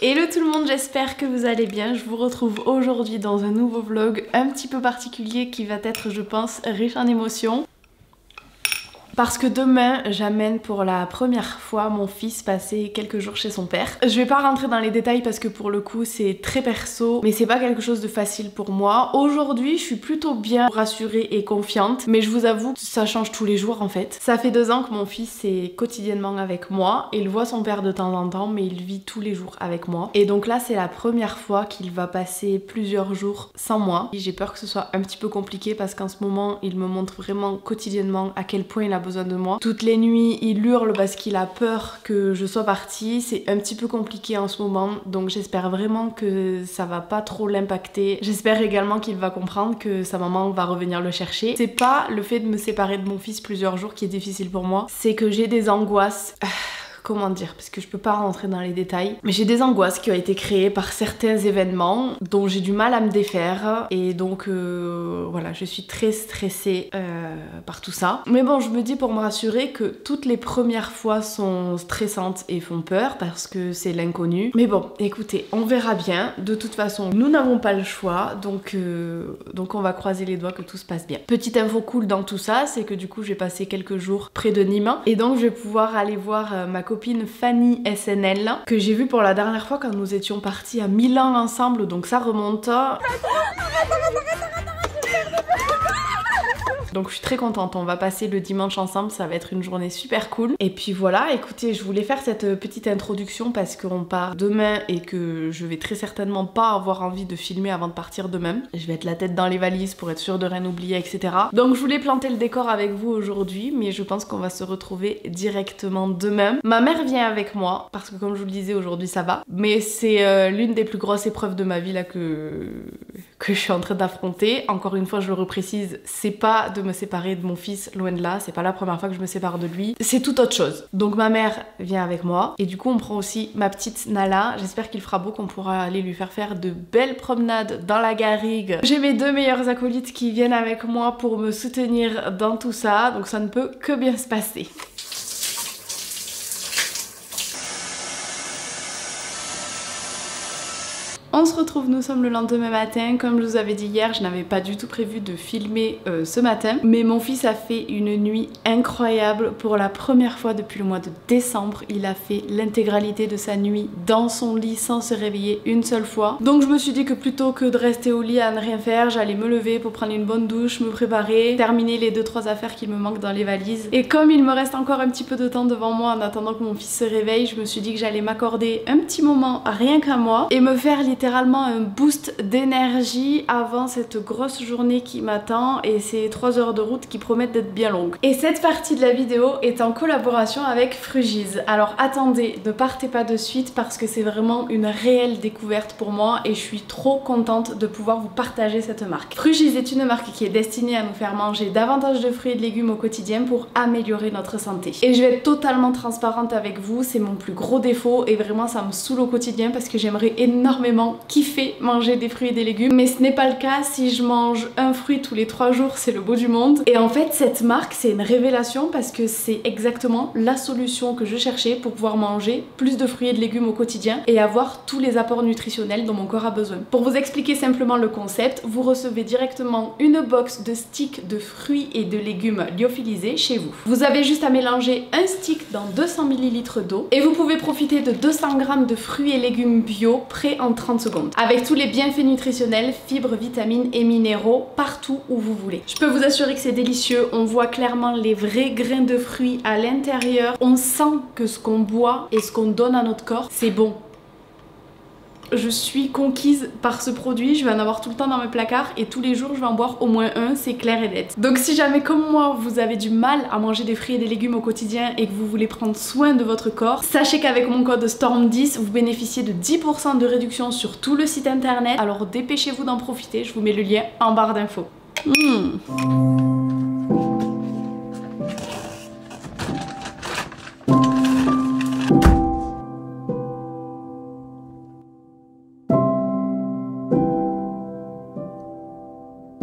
Hello tout le monde, j'espère que vous allez bien. Je vous retrouve aujourd'hui dans un nouveau vlog un petit peu particulier qui va être, je pense, riche en émotions. Parce que demain, j'amène pour la première fois mon fils passer quelques jours chez son père. Je vais pas rentrer dans les détails parce que pour le coup c'est très perso, mais c'est pas quelque chose de facile pour moi. Aujourd'hui, je suis plutôt bien rassurée et confiante, mais je vous avoue que ça change tous les jours en fait. Ça fait 2 ans que mon fils est quotidiennement avec moi. Il voit son père de temps en temps, mais il vit tous les jours avec moi. Et donc là, c'est la première fois qu'il va passer plusieurs jours sans moi. J'ai peur que ce soit un petit peu compliqué parce qu'en ce moment, il me montre vraiment quotidiennement à quel point il a besoin de moi. Toutes les nuits, il hurle parce qu'il a peur que je sois partie. C'est un petit peu compliqué en ce moment, donc j'espère vraiment que ça va pas trop l'impacter. J'espère également qu'il va comprendre que sa maman va revenir le chercher. C'est pas le fait de me séparer de mon fils plusieurs jours qui est difficile pour moi, c'est que j'ai des angoisses. Comment dire, parce que je peux pas rentrer dans les détails, mais j'ai des angoisses qui ont été créées par certains événements dont j'ai du mal à me défaire, et donc voilà, je suis très stressée par tout ça. Mais bon, je me dis pour me rassurer que toutes les premières fois sont stressantes et font peur parce que c'est l'inconnu. Mais bon, écoutez, on verra bien. De toute façon, nous n'avons pas le choix, donc on va croiser les doigts que tout se passe bien. Petite info cool dans tout ça, c'est que du coup, j'ai passé quelques jours près de Nîmes, et donc je vais pouvoir aller voir ma copine Fanny SNL que j'ai vue pour la dernière fois quand nous étions partis à Milan ensemble, donc ça remonte. Donc je suis très contente, on va passer le dimanche ensemble, ça va être une journée super cool. Et puis voilà, écoutez, je voulais faire cette petite introduction parce qu'on part demain et que je vais très certainement pas avoir envie de filmer avant de partir demain. Je vais être la tête dans les valises pour être sûre de rien oublier, etc. Donc je voulais planter le décor avec vous aujourd'hui, mais je pense qu'on va se retrouver directement demain. Ma mère vient avec moi, parce que comme je vous le disais, aujourd'hui ça va. Mais c'est l'une des plus grosses épreuves de ma vie là que je suis en train d'affronter. Encore une fois, je le reprécise, c'est pas de me séparer de mon fils, loin de là, c'est pas la première fois que je me sépare de lui, c'est tout autre chose. Donc ma mère vient avec moi, et du coup on prend aussi ma petite Nala. J'espère qu'il fera beau, qu'on pourra aller lui faire de belles promenades dans la garrigue. J'ai mes 2 meilleurs acolytes qui viennent avec moi pour me soutenir dans tout ça, donc ça ne peut que bien se passer. On se retrouve, nous sommes le lendemain matin. Comme je vous avais dit hier, je n'avais pas du tout prévu de filmer ce matin, mais mon fils a fait une nuit incroyable. Pour la première fois depuis le mois de décembre, il a fait l'intégralité de sa nuit dans son lit sans se réveiller une seule fois. Donc je me suis dit que plutôt que de rester au lit à ne rien faire, j'allais me lever pour prendre une bonne douche, me préparer, terminer les 2-3 affaires qui me manquent dans les valises. Et comme il me reste encore un petit peu de temps devant moi en attendant que mon fils se réveille, je me suis dit que j'allais m'accorder un petit moment rien qu'à moi et me faire littéralement un boost d'énergie avant cette grosse journée qui m'attend et ces 3 heures de route qui promettent d'être bien longues. Et cette partie de la vidéo est en collaboration avec Frugiz. Alors attendez, ne partez pas de suite parce que c'est vraiment une réelle découverte pour moi et je suis trop contente de pouvoir vous partager cette marque. Frugiz est une marque qui est destinée à nous faire manger davantage de fruits et de légumes au quotidien pour améliorer notre santé. Et je vais être totalement transparente avec vous, c'est mon plus gros défaut et vraiment ça me saoule au quotidien parce que j'aimerais énormément kiffer manger des fruits et des légumes, mais ce n'est pas le cas. Si je mange un fruit tous les 3 jours, c'est le beau du monde. Et en fait cette marque c'est une révélation parce que c'est exactement la solution que je cherchais pour pouvoir manger plus de fruits et de légumes au quotidien et avoir tous les apports nutritionnels dont mon corps a besoin. Pour vous expliquer simplement le concept, vous recevez directement une box de sticks de fruits et de légumes lyophilisés chez vous. Vous avez juste à mélanger un stick dans 200 ml d'eau et vous pouvez profiter de 200 g de fruits et légumes bio prêts en 30 secondes. Avec tous les bienfaits nutritionnels, fibres, vitamines et minéraux partout où vous voulez. Je peux vous assurer que c'est délicieux, on voit clairement les vrais grains de fruits à l'intérieur. On sent que ce qu'on boit et ce qu'on donne à notre corps, c'est bon. Je suis conquise par ce produit, je vais en avoir tout le temps dans mes placards et tous les jours je vais en boire au moins un, c'est clair et net. Donc si jamais comme moi vous avez du mal à manger des fruits et des légumes au quotidien et que vous voulez prendre soin de votre corps, sachez qu'avec mon code STORM10 vous bénéficiez de 10% de réduction sur tout le site internet, alors dépêchez-vous d'en profiter, je vous mets le lien en barre d'infos.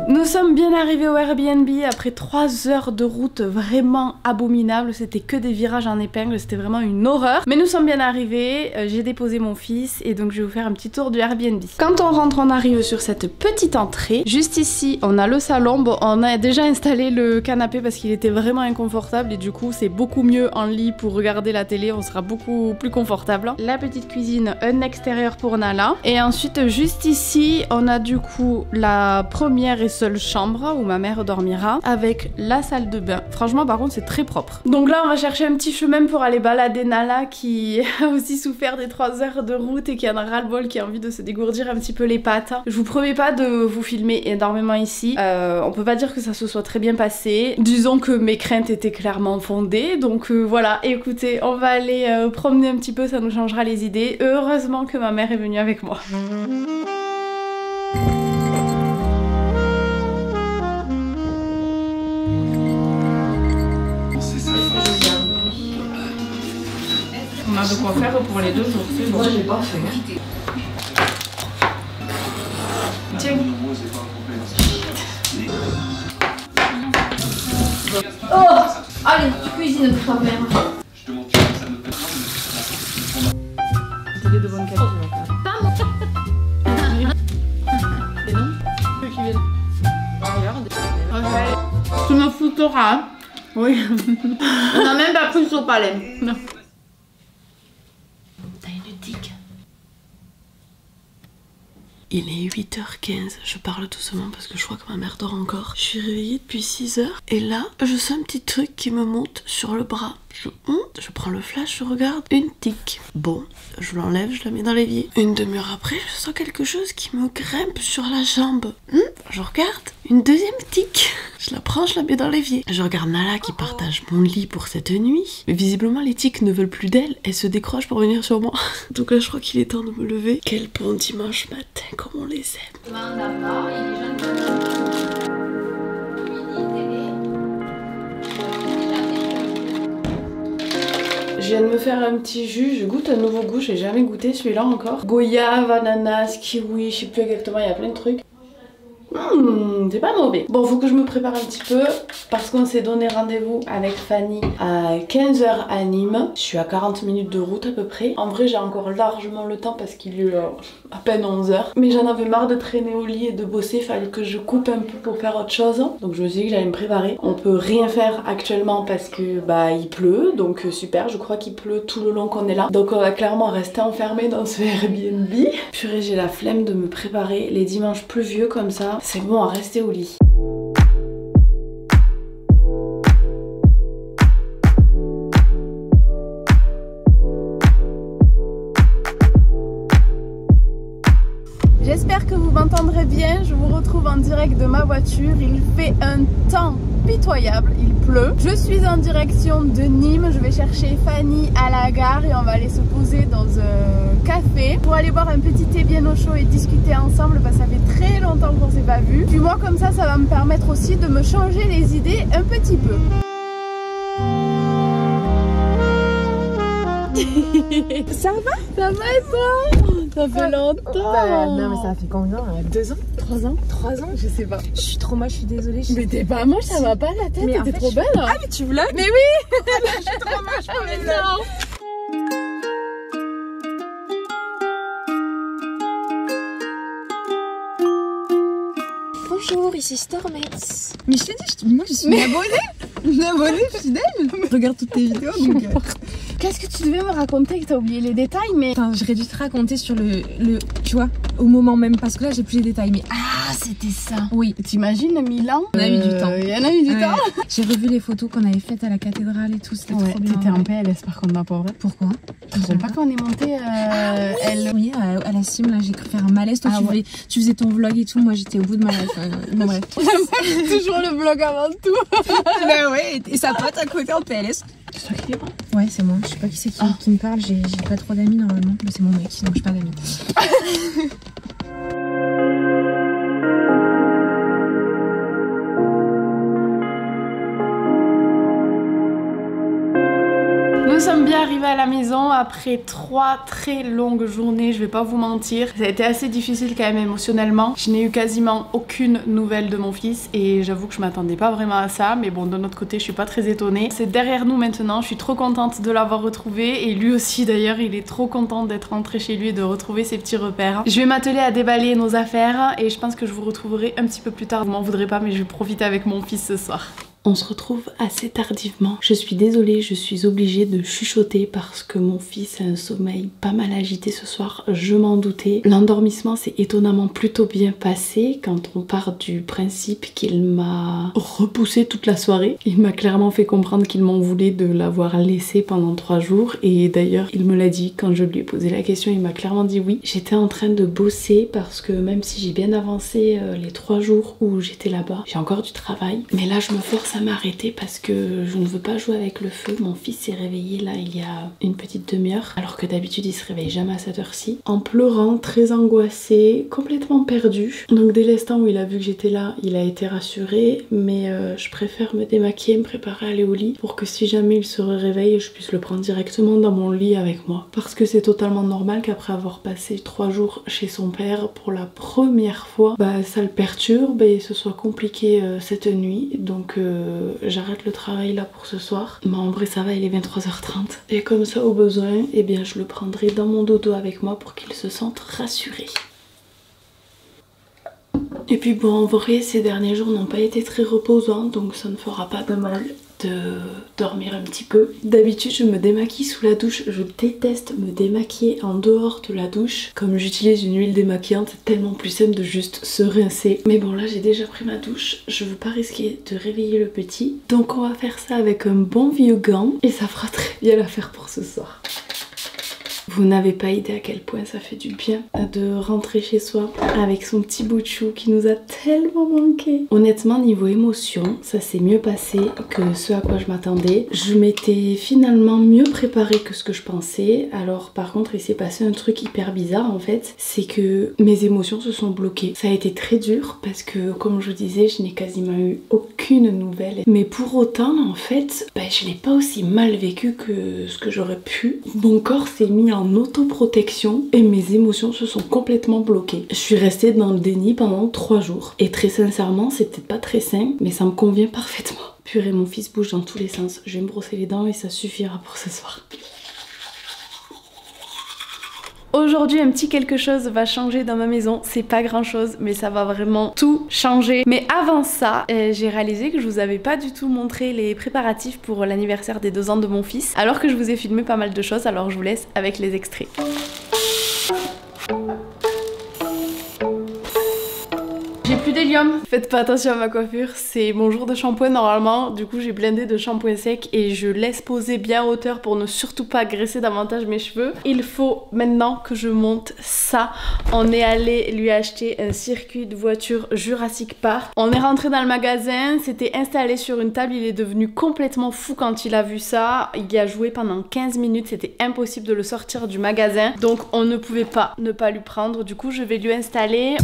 Nous Nous sommes bien arrivés au Airbnb après 3 heures de route vraiment abominable. C'était que des virages en épingle, c'était vraiment une horreur. Mais nous sommes bien arrivés, j'ai déposé mon fils et donc je vais vous faire un petit tour du Airbnb. Quand on rentre, on arrive sur cette petite entrée. Juste ici, on a le salon. Bon, on a déjà installé le canapé parce qu'il était vraiment inconfortable et du coup c'est beaucoup mieux en lit pour regarder la télé, on sera beaucoup plus confortable. La petite cuisine, un extérieur pour Nala. Et ensuite juste ici, on a du coup la première et seule chambre où ma mère dormira avec la salle de bain. Franchement par contre c'est très propre. Donc là on va chercher un petit chemin pour aller balader Nala qui a aussi souffert des 3 heures de route et qui en a ras-le-bol, qui a envie de se dégourdir un petit peu les pattes. Je vous promets pas de vous filmer énormément ici. On peut pas dire que ça se soit très bien passé. Disons que mes craintes étaient clairement fondées. Donc voilà, écoutez, on va aller promener un petit peu, ça nous changera les idées. Heureusement que ma mère est venue avec moi. On a de quoi faire pour les 2 jours, c'est bon. Moi j'ai pas fait. Tiens. Oh, allez, tu cuisines pour ta mère. Télé de bonne qualité. Et non, ceux qui viennent. Regarde. Tu me fouteras. Hein. Oui. On n'a même pas pris sur palais. Non. Il est 8h15, je parle doucement parce que je crois que ma mère dort encore. Je suis réveillée depuis 6h et là, je sens un petit truc qui me monte sur le bras. Je monte, je prends le flash, je regarde, une tique. Bon, je l'enlève, je la mets dans l'évier. Une demi-heure après, je sens quelque chose qui me grimpe sur la jambe. Je regarde, une deuxième tique. Je la prends, je la mets dans l'évier. Je regarde Nala qui partage mon lit pour cette nuit. Mais visiblement, les tiques ne veulent plus d'elle. Elles se décrochent pour venir sur moi. Donc là, je crois qu'il est temps de me lever. Quel bon dimanche matin, comme on les aime. Je viens de me faire un petit jus, je goûte un nouveau goût, j'ai jamais goûté celui-là encore. Goyave, ananas, kiwi, je sais plus exactement, il y a plein de trucs. C'est pas mauvais. Bon, faut que je me prépare un petit peu parce qu'on s'est donné rendez-vous avec Fanny à 15h à Nîmes. Je suis à 40 minutes de route à peu près. En vrai, j'ai encore largement le temps parce qu'il est à peine 11h. Mais j'en avais marre de traîner au lit et de bosser. Il fallait que je coupe un peu pour faire autre chose. Donc je me suis dit que j'allais me préparer. On peut rien faire actuellement parce que bah il pleut. Donc super, je crois qu'il pleut tout le long qu'on est là. Donc on va clairement rester enfermé dans ce Airbnb. Purée, j'ai la flemme de me préparer les dimanches pluvieux comme ça. C'est bon à rester au lit. J'espère que vous m'entendrez bien, je vous retrouve en direct de ma voiture, il fait un temps pitoyable, il pleut. Je suis en direction de Nîmes, je vais chercher Fanny à la gare et on va aller se poser dans un café pour aller boire un petit thé bien au chaud et discuter ensemble parce que ça fait très longtemps qu'on s'est pas vu. Puis moi comme ça va me permettre aussi de me changer les idées un petit peu. Ça va? Ça va et toi? Ça fait longtemps. Bah, non mais ça fait combien? 2 ans? 3 ans? 3 ans? Je sais pas. Je suis trop moche, je suis désolée. Mais t'es pas moche, ça va pas la tête, t'es trop belle. Ah mais tu vlogs? Mais oui. Je suis trop moche pour les vlogs. Bonjour, ici Stormets. Mais je t'ai dit, moi je suis une abonnée. Une abonnée fidèle. Je regarde toutes tes vidéos donc... Qu'est-ce que tu devais me raconter que t'as oublié les détails, mais... Enfin, j'aurais dû te raconter sur le... Tu vois, au moment même, parce que là j'ai plus les détails, mais... Ah, c'était ça. Oui. T'imagines, Milan? On a eu du temps. Il y en a eu du temps. J'ai revu les photos qu'on avait faites à la cathédrale et tout, c'était trop bien. T'étais en PLS par contre, ma pauvre. Pourquoi? Tu te rappelles pas quand on est monté Oui, à la cime, là, j'ai cru faire un malaise. Toi, tu faisais ton vlog et tout, moi j'étais au bout de ma life. Bon, bref. Toujours le vlog avant tout. Ben ouais, et sa pote à côté en PLS. C'est toi qui les prends? Ouais, c'est moi. Je sais pas qui c'est qui me parle. J'ai pas trop d'amis normalement. Mais c'est mon mec, donc j'ai pas d'amis. Nous sommes bien arrivés à la maison après 3 très longues journées, je vais pas vous mentir. Ça a été assez difficile quand même émotionnellement. Je n'ai eu quasiment aucune nouvelle de mon fils et j'avoue que je m'attendais pas vraiment à ça, mais bon, d'un autre côté je suis pas très étonnée. C'est derrière nous maintenant, je suis trop contente de l'avoir retrouvé et lui aussi d'ailleurs, il est trop content d'être rentré chez lui et de retrouver ses petits repères. Je vais m'atteler à déballer nos affaires et je pense que je vous retrouverai un petit peu plus tard. Vous m'en voudrez pas, mais je vais profiter avec mon fils ce soir. On se retrouve assez tardivement. Je suis désolée, je suis obligée de chuchoter parce que mon fils a un sommeil pas mal agité ce soir, je m'en doutais. L'endormissement s'est étonnamment plutôt bien passé quand on part du principe qu'il m'a repoussé toute la soirée. Il m'a clairement fait comprendre qu'il m'en voulait de l'avoir laissé pendant 3 jours et d'ailleurs il me l'a dit quand je lui ai posé la question, il m'a clairement dit oui. J'étais en train de bosser parce que même si j'ai bien avancé les 3 jours où j'étais là-bas, j'ai encore du travail. Mais là je me force à m'arrêter parce que je ne veux pas jouer avec le feu. Mon fils s'est réveillé là il y a une petite demi-heure alors que d'habitude il se réveille jamais à cette heure-ci. En pleurant, très angoissé, complètement perdu. Donc dès l'instant où il a vu que j'étais là, il a été rassuré, mais je préfère me démaquiller, me préparer à aller au lit pour que si jamais il se réveille, je puisse le prendre directement dans mon lit avec moi. Parce que c'est totalement normal qu'après avoir passé 3 jours chez son père pour la première fois, bah ça le perturbe et ce soit compliqué cette nuit. Donc j'arrête le travail là pour ce soir. Mais en vrai ça va, il est 23h30. Et comme ça au besoin, eh bien je le prendrai dans mon dodo avec moi pour qu'il se sente rassuré. Et puis bon, en vrai ces derniers jours n'ont pas été très reposants, donc ça ne fera pas de mal de dormir un petit peu. D'habitude je me démaquille sous la douche, je déteste me démaquiller en dehors de la douche. Comme j'utilise une huile démaquillante, c'est tellement plus simple de juste se rincer. Mais bon là j'ai déjà pris ma douche, je veux pas risquer de réveiller le petit. Donc on va faire ça avec un bon vieux gant et ça fera très bien l'affaire pour ce soir. Vous n'avez pas idée à quel point ça fait du bien de rentrer chez soi avec son petit bout de chou qui nous a tellement manqué. Honnêtement, niveau émotion, ça s'est mieux passé que ce à quoi je m'attendais. Je m'étais finalement mieux préparée que ce que je pensais. Alors par contre, il s'est passé un truc hyper bizarre en fait. C'est que mes émotions se sont bloquées. Ça a été très dur parce que comme je vous disais, je n'ai quasiment eu aucune nouvelle. Mais pour autant, en fait, je l'ai pas aussi mal vécu que ce que j'aurais pu. Mon corps s'est mis en autoprotection et mes émotions se sont complètement bloquées. Je suis restée dans le déni pendant 3 jours. Et très sincèrement, c'est peut-être pas très sain, mais ça me convient parfaitement. Purée, mon fils bouge dans tous les sens. Je vais me brosser les dents et ça suffira pour ce soir. Aujourd'hui, un petit quelque chose va changer dans ma maison. C'est pas grand chose, mais ça va vraiment tout changer. Mais avant ça, j'ai réalisé que je vous avais pas du tout montré les préparatifs pour l'anniversaire des 2 ans de mon fils, alors que je vous ai filmé pas mal de choses, alors je vous laisse avec les extraits. J'ai plus d'hélium. Faites pas attention à ma coiffure, c'est mon jour de shampoing normalement. Du coup j'ai blindé de shampoing sec et je laisse poser bien en hauteur pour ne surtout pas graisser davantage mes cheveux. Il faut maintenant que je monte ça. On est allé lui acheter un circuit de voiture Jurassic Park. On est rentré dans le magasin, c'était installé sur une table. Il est devenu complètement fou quand il a vu ça. Il y a joué pendant 15 minutes, c'était impossible de le sortir du magasin. Donc on ne pouvait pas ne pas lui prendre. Du coup je vais lui installer.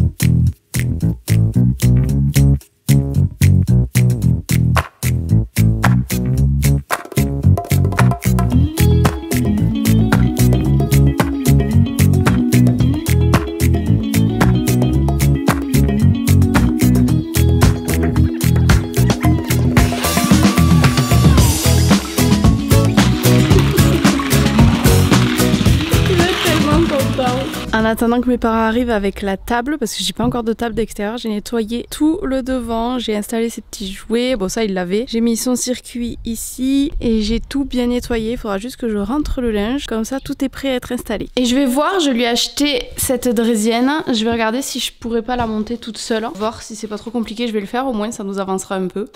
En attendant que mes parents arrivent avec la table, parce que j'ai pas encore de table d'extérieur, j'ai nettoyé tout le devant, j'ai installé ces petits jouets, bon ça il l'avait. J'ai mis son circuit ici et j'ai tout bien nettoyé, il faudra juste que je rentre le linge, comme ça tout est prêt à être installé. Et je vais voir, je lui ai acheté cette draisienne, je vais regarder si je pourrais pas la monter toute seule, voir si c'est pas trop compliqué, je vais le faire, au moins ça nous avancera un peu.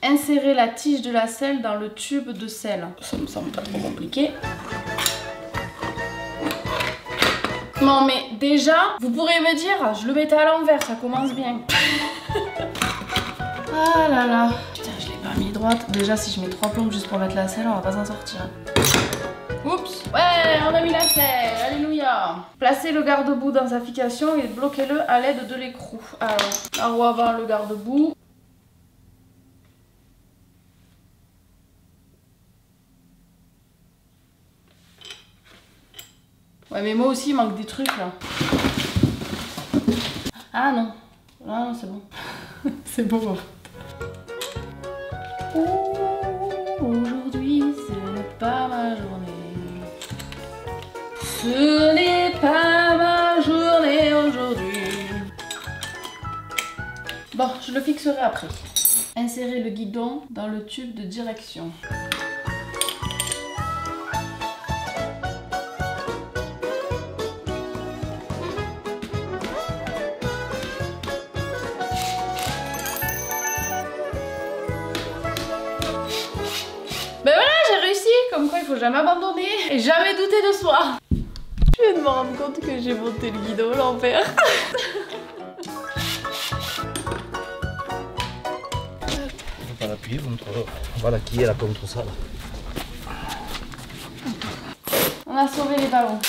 Insérer la tige de la selle dans le tube de sel. Ça me semble pas trop compliqué. Non mais déjà, vous pourrez me dire, je le mettais à l'envers, ça commence bien. Ah là là. Putain, je l'ai pas mis droite. Déjà, si je mets 3 plombes juste pour mettre la selle, on va pas s'en sortir. Oups. Ouais, on a mis la selle, alléluia. Placez le garde-boue dans sa fixation et bloquez-le à l'aide de l'écrou. Alors, en haut avant le garde-boue. Ouais, mais moi aussi, il manque des trucs là. Ah non. Ah non, c'est bon. C'est bon en fait. Aujourd'hui, ce n'est pas ma journée. Ce n'est pas ma journée aujourd'hui. Bon, je le fixerai après. Insérer le guidon dans le tube de direction. Ben voilà, j'ai réussi. Comme quoi, il faut jamais abandonner et jamais douter de soi. Je viens de me rendre compte que j'ai monté le guidon à l'envers. On va l'appuyer contre... Voilà qui est là contre ça là. On a sauvé les ballons.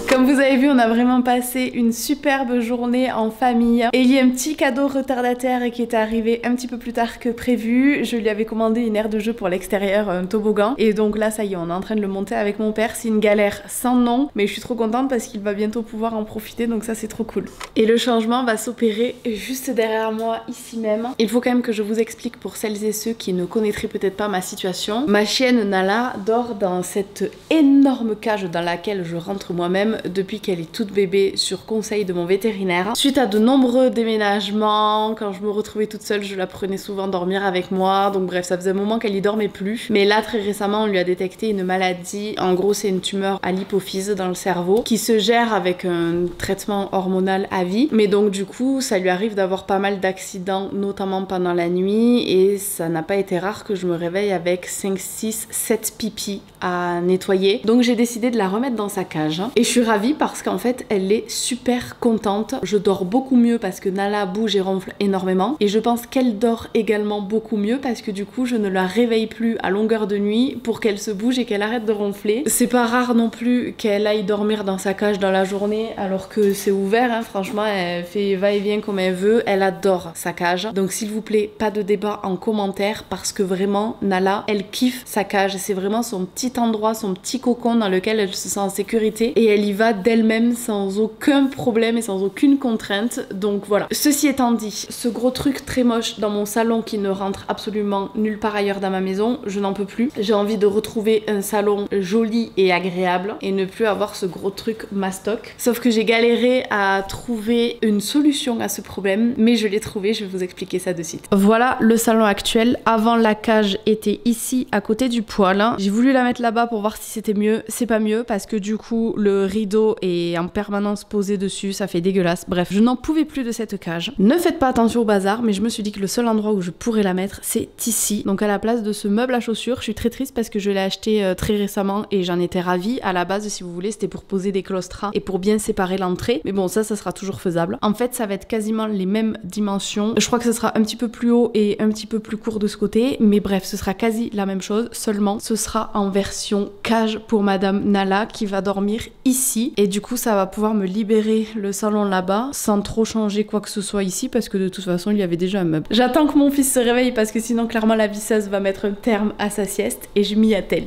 Comme vous avez vu, on a vraiment passé une superbe journée en famille. Et il y a un petit cadeau retardataire qui est arrivé un petit peu plus tard que prévu. Je lui avais commandé une aire de jeu pour l'extérieur, un toboggan. Et donc là, ça y est, on est en train de le monter avec mon père. C'est une galère sans nom, mais je suis trop contente parce qu'il va bientôt pouvoir en profiter, donc ça c'est trop cool. Et le changement va s'opérer juste derrière moi, ici même. Il faut quand même que je vous explique pour celles et ceux qui ne connaîtraient peut-être pas ma situation. Ma chienne Nala dort dans cette énorme cage dans laquelle je rentre moi-même depuis qu'elle est toute bébé sur conseil de mon vétérinaire. Suite à de nombreux déménagements, quand je me retrouvais toute seule, je la prenais souvent dormir avec moi. Donc bref, ça faisait un moment qu'elle y dormait plus. Mais là, très récemment, on lui a détecté une maladie. En gros, c'est une tumeur à l'hypophyse dans le cerveau qui se gère avec un traitement hormonal à vie. Mais donc du coup, ça lui arrive d'avoir pas mal d'accidents, notamment pendant la nuit. Et ça n'a pas été rare que je me réveille avec 5, 6, 7 pipis à nettoyer. Donc j'ai décidé de la remettre dans sa cage. Et je suis ravie parce qu'en fait elle est super contente. Je dors beaucoup mieux parce que Nala bouge et ronfle énormément et je pense qu'elle dort également beaucoup mieux parce que du coup je ne la réveille plus à longueur de nuit pour qu'elle se bouge et qu'elle arrête de ronfler. C'est pas rare non plus qu'elle aille dormir dans sa cage dans la journée alors que c'est ouvert, hein. Franchement elle fait va-et-vient comme elle veut, elle adore sa cage. Donc s'il vous plaît, pas de débat en commentaire parce que vraiment Nala elle kiffe sa cage, c'est vraiment son petit endroit, son petit cocon dans lequel elle se sent en sécurité et elle y va d'elle-même sans aucun problème et sans aucune contrainte. Donc voilà. Ceci étant dit, ce gros truc très moche dans mon salon qui ne rentre absolument nulle part ailleurs dans ma maison, je n'en peux plus. J'ai envie de retrouver un salon joli et agréable et ne plus avoir ce gros truc mastoc. Sauf que j'ai galéré à trouver une solution à ce problème, mais je l'ai trouvé, je vais vous expliquer ça de suite. Voilà le salon actuel. Avant, la cage était ici à côté du poêle. J'ai voulu la mettre là-bas pour voir si c'était mieux. C'est pas mieux parce que du coup le rideau est en permanence posé dessus, ça fait dégueulasse. Bref, je n'en pouvais plus de cette cage. Ne faites pas attention au bazar, mais je me suis dit que le seul endroit où je pourrais la mettre, c'est ici. Donc à la place de ce meuble à chaussures. Je suis très triste parce que je l'ai acheté très récemment et j'en étais ravie. À la base, si vous voulez, c'était pour poser des claustras et pour bien séparer l'entrée. Mais bon, ça sera toujours faisable. En fait, ça va être quasiment les mêmes dimensions. Je crois que ce sera un petit peu plus haut et un petit peu plus court de ce côté. Mais bref, ce sera quasi la même chose. Seulement, ce sera en version cage pour Madame Nala qui va dormir ici. Et du coup, ça va pouvoir me libérer le salon là-bas sans trop changer quoi que ce soit ici parce que de toute façon, il y avait déjà un meuble. J'attends que mon fils se réveille parce que sinon, clairement, la visseuse va mettre un terme à sa sieste et je m'y attelle.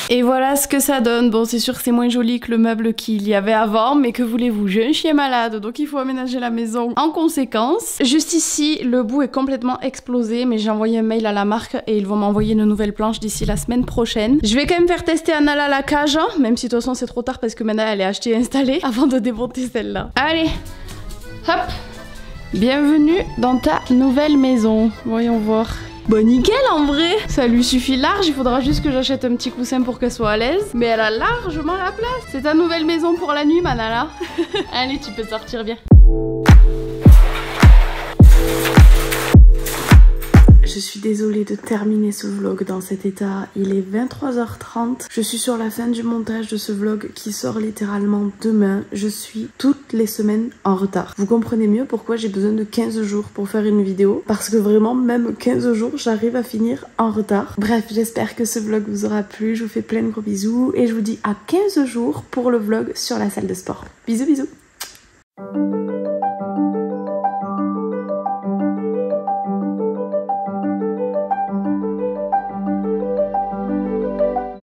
Et voilà ce que ça donne. Bon, c'est sûr que c'est moins joli que le meuble qu'il y avait avant, mais que voulez-vous, j'ai un chien malade, donc il faut aménager la maison en conséquence. Juste ici, le bout est complètement explosé, mais j'ai envoyé un mail à la marque et ils vont m'envoyer une nouvelle planche d'ici la semaine prochaine. Je vais quand même faire tester à Nala la cage, même si de toute façon c'est trop tard parce que maintenant elle est achetée et installée, avant de démonter celle-là. Allez, hop, bienvenue dans ta nouvelle maison. Voyons voir. Bon nickel en vrai, ça lui suffit large, il faudra juste que j'achète un petit coussin pour qu'elle soit à l'aise. Mais elle a largement la place. C'est ta nouvelle maison pour la nuit, Manala. Allez, tu peux sortir bien. Je suis désolée de terminer ce vlog dans cet état. Il est 23h30. Je suis sur la fin du montage de ce vlog qui sort littéralement demain. Je suis toutes les semaines en retard. Vous comprenez mieux pourquoi j'ai besoin de 15 jours pour faire une vidéo. Parce que vraiment, même 15 jours, j'arrive à finir en retard. Bref, j'espère que ce vlog vous aura plu. Je vous fais plein de gros bisous et je vous dis à 15 jours pour le vlog sur la salle de sport. Bisous bisous.